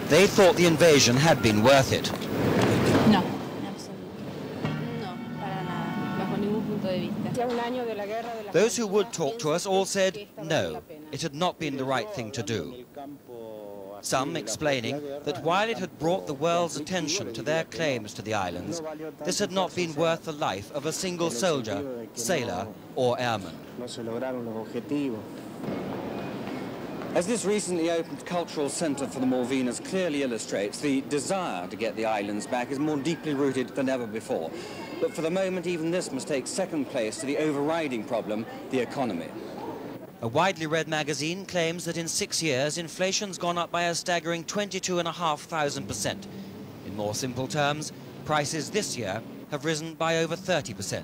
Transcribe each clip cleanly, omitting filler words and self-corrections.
They thought the invasion had been worth it. No, no, para nada, bajo ningún punto de vista. Those who would talk to us all said no, it had not been the right thing to do. Some explaining that while it had brought the world's attention to their claims to the islands, this had not been worth the life of a single soldier, sailor or airman. As this recently opened cultural centre for the Malvinas clearly illustrates, the desire to get the islands back is more deeply rooted than ever before. But for the moment, even this must take second place to the overriding problem, the economy. A widely read magazine claims that in 6 years, inflation's gone up by a staggering 22,500%. In more simple terms, prices this year have risen by over 30%.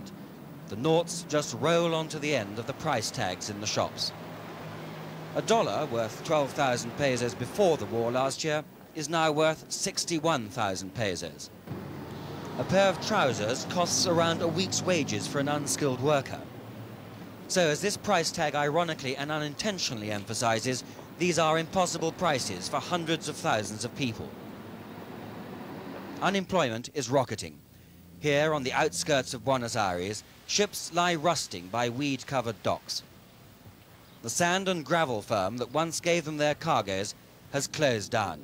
The noughts just roll onto the end of the price tags in the shops. A dollar worth 12,000 pesos before the war last year is now worth 61,000 pesos. A pair of trousers costs around a week's wages for an unskilled worker. So, as this price tag ironically and unintentionally emphasizes, these are impossible prices for hundreds of thousands of people. Unemployment is rocketing. Here, on the outskirts of Buenos Aires, ships lie rusting by weed-covered docks. The sand and gravel firm that once gave them their cargoes has closed down.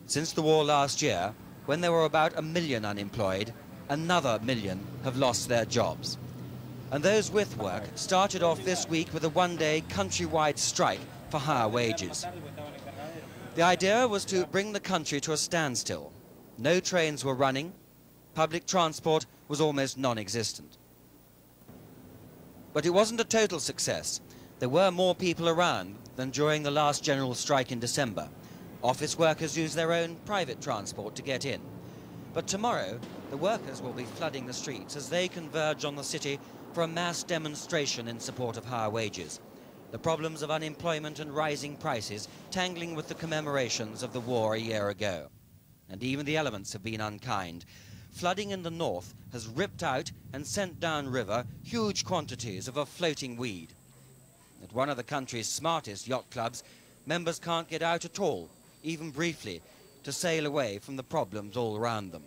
Since the war last year, when there were about 1 million unemployed, another 1 million have lost their jobs. And those with work started off this week with a one-day countrywide strike for higher wages. The idea was to bring the country to a standstill. No trains were running, public transport was almost non-existent. But it wasn't a total success. There were more people around than during the last general strike in December. Office workers use their own private transport to get in. But tomorrow, the workers will be flooding the streets as they converge on the city for a mass demonstration in support of higher wages. The problems of unemployment and rising prices tangling with the commemorations of the war a year ago. And even the elements have been unkind. Flooding in the north has ripped out and sent downriver huge quantities of a floating weed. At one of the country's smartest yacht clubs, members can't get out at all, even briefly, to sail away from the problems all around them.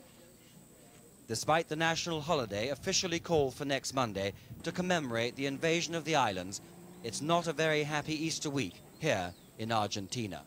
Despite the national holiday officially called for next Monday to commemorate the invasion of the islands, it's not a very happy Easter week here in Argentina.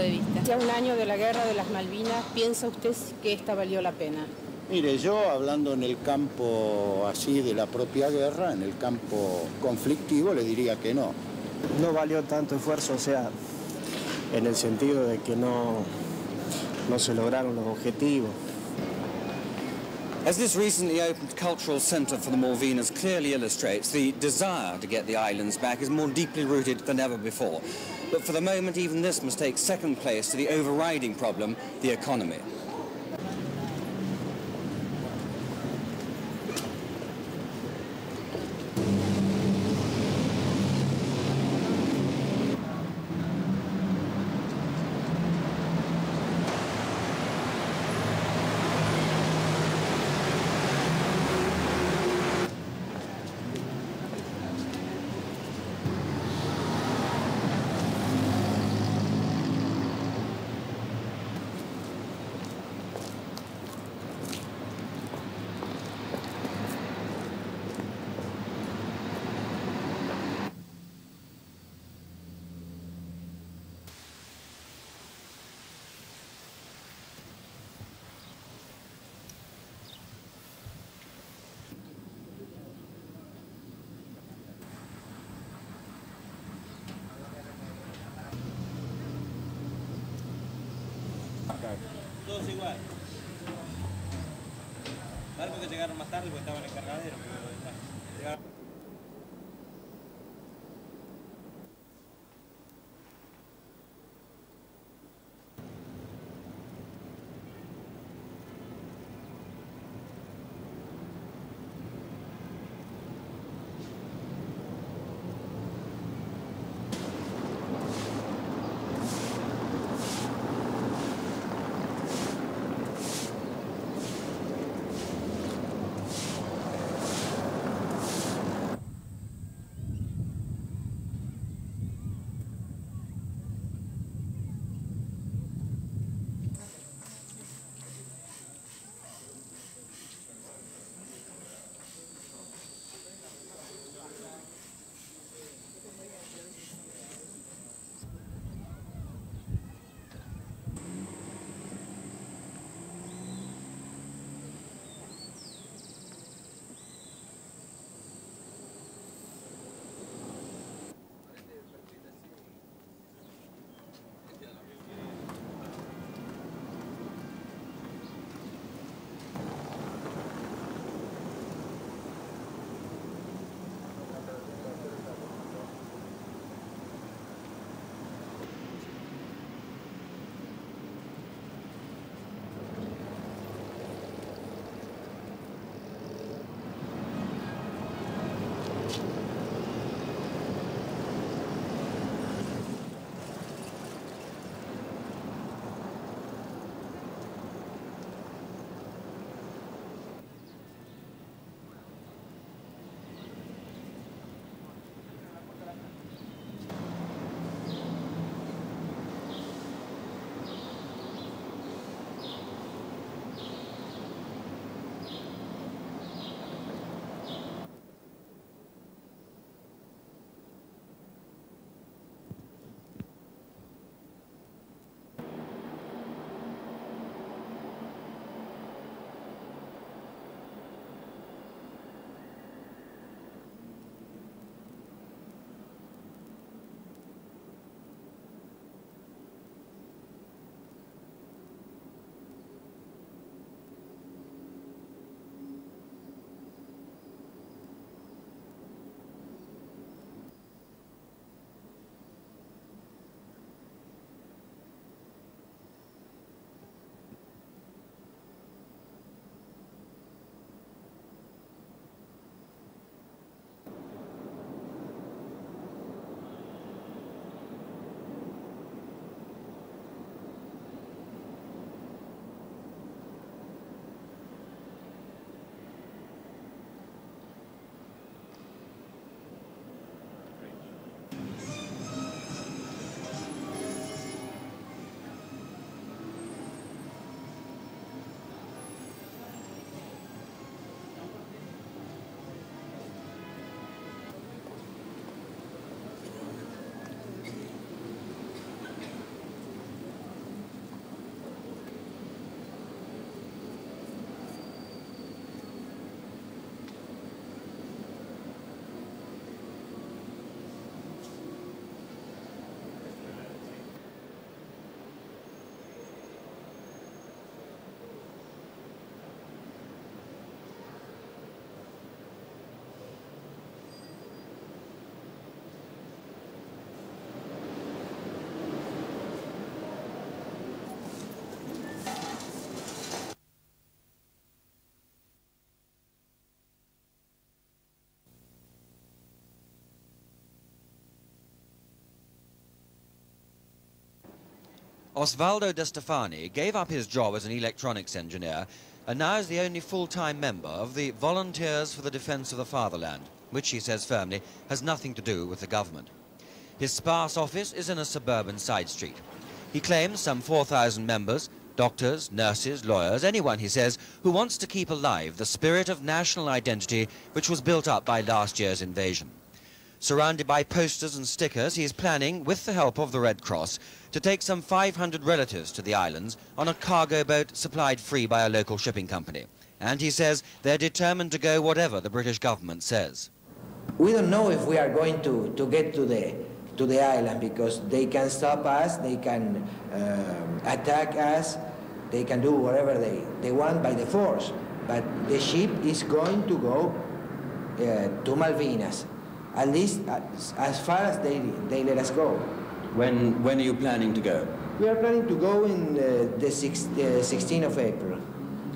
de vista. Ya un año de la Guerra de las Malvinas, ¿piensa usted que esta valió la pena? Mire, yo hablando en el campo así de la propia guerra, en el campo conflictivo, le diría que no. No valió tanto esfuerzo, o sea, en el sentido de que no se lograron los objetivos. As this recently opened cultural centre for the Malvinas clearly illustrates, the desire to get the islands back is more deeply rooted than ever before. But for the moment, even this must take second place to the overriding problem, the economy. Todos igual. Barcos que llegaron más tarde porque estaban en cargadero, pero llegaron. Osvaldo Destefanis gave up his job as an electronics engineer and now is the only full-time member of the Volunteers for the Defence of the Fatherland, which he says firmly has nothing to do with the government. His sparse office is in a suburban side street. He claims some 4,000 members, doctors, nurses, lawyers, anyone, he says, who wants to keep alive the spirit of national identity which was built up by last year's invasion. Surrounded by posters and stickers, he is planning, with the help of the Red Cross, to take some 500 relatives to the islands on a cargo boat supplied free by a local shipping company. And he says they're determined to go whatever the British government says. We don't know if we are going to get to the island, because they can stop us, they can attack us, they can do whatever they want by the force. But the ship is going to go to Malvinas, at least as far as they let us go. When are you planning to go? We are planning to go in the 16th of April.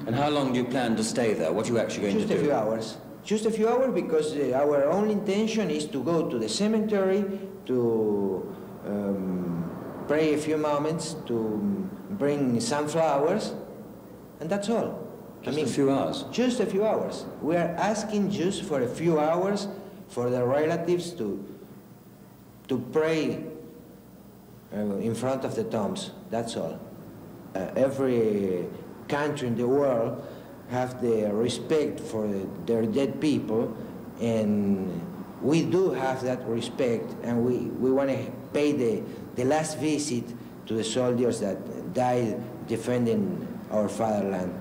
And how long do you plan to stay there? What are you actually going to do? Just a few hours. Just a few hours, because our only intention is to go to the cemetery, to pray a few moments, to bring some flowers, and that's all. Just a few hours? Just a few hours. We are asking just for a few hours for the relatives to pray in front of the tombs. That's all. Every country in the world have the respect for their dead people, and we do have that respect, and we want to pay the last visit to the soldiers that died defending our fatherland.